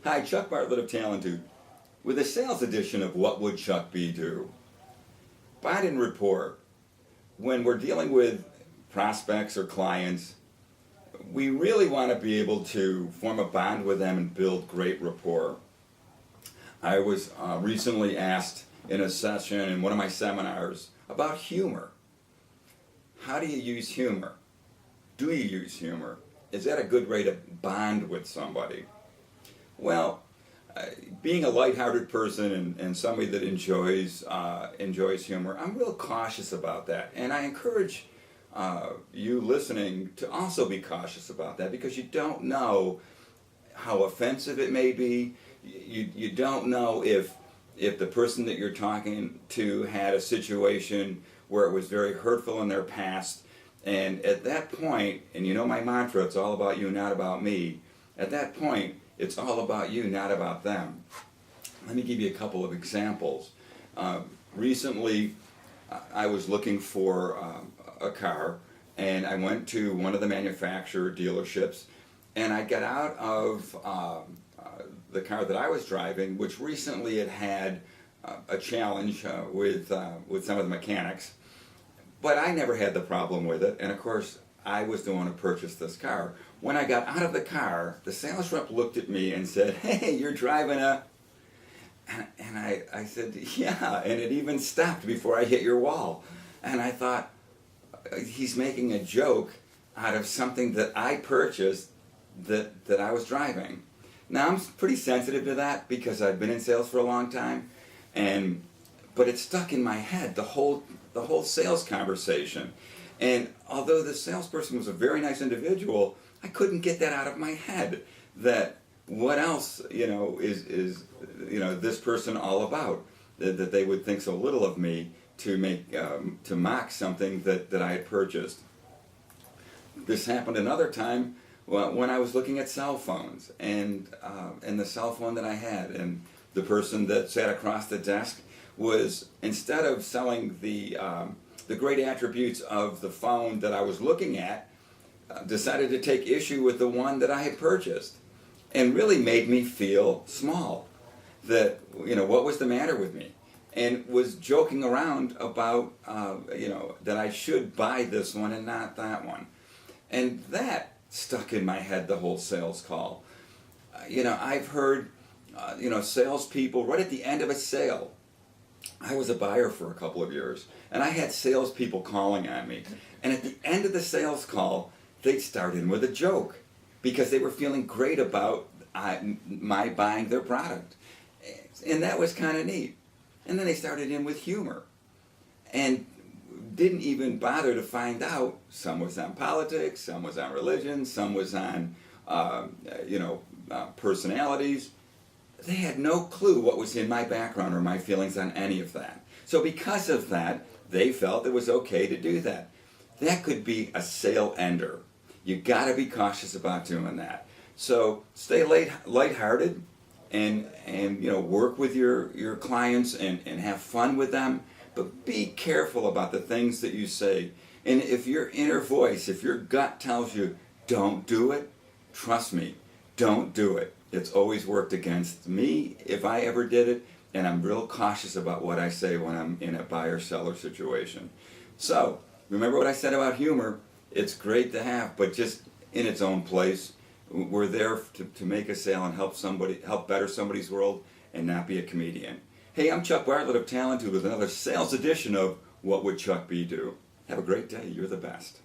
Hi, Chuck Bartlett of Talentude with a sales edition of What Would Chuck B Do? Bond and rapport. When we're dealing with prospects or clients, we really want to be able to form a bond with them and build great rapport. I was recently asked in a session in one of my seminars about humor. How do you use humor? Do you use humor? Is that a good way to bond with somebody? Well, being a lighthearted person and somebody that enjoys humor, I'm real cautious about that. And I encourage you listening to also be cautious about that, because you don't know how offensive it may be. You don't know if the person that you're talking to had a situation where it was very hurtful in their past. And at that point, and you know my mantra, it's all about you, not about me. At that point, it's all about you, not about them. Let me give you a couple of examples. Recently, I was looking for a car, and I went to one of the manufacturer dealerships, and I got out of the car that I was driving, which recently had a challenge with some of the mechanics. But I never had the problem with it, and of course, I was the one who purchased this car. When I got out of the car, the sales rep looked at me and said, "Hey, you're driving a..." And I said, "Yeah," and it even stopped before I hit your wall. And I thought, he's making a joke out of something that I purchased that I was driving. Now, I'm pretty sensitive to that because I've been in sales for a long time, but it stuck in my head, the whole sales conversation. And although the salesperson was a very nice individual, I couldn't get that out of my head, that what else, is this person all about, that they would think so little of me to mock something that I had purchased. This happened another time when I was looking at cell phones, and the cell phone that I had, and the person that sat across the desk was, instead of selling the great attributes of the phone that I was looking at, decided to take issue with the one that I had purchased, and really made me feel small, that, what was the matter with me, and was joking around about, that I should buy this one and not that one. And that stuck in my head the whole sales call. I've heard, salespeople right at the end of a sale. I was a buyer for a couple of years, and I had salespeople calling on me. And at the end of the sales call, they'd start in with a joke because they were feeling great about my buying their product. And that was kind of neat. And then they started in with humor and didn't even bother to find out. Some was on politics, some was on religion, some was on, personalities. They had no clue what was in my background or my feelings on any of that. So because of that, they felt it was okay to do that. That could be a sale ender. You got to be cautious about doing that. So stay lighthearted and work with your clients and have fun with them, but be careful about the things that you say. And if your inner voice, if your gut tells you don't do it, trust me, don't do it. It's always worked against me if I ever did it, and I'm real cautious about what I say when I'm in a buyer-seller situation. So, remember what I said about humor. It's great to have, but just in its own place. We're there to make a sale and help better somebody's world, and not be a comedian. Hey, I'm Chuck Bartlett of Talentude with another sales edition of What Would Chuck B Do? Have a great day. You're the best.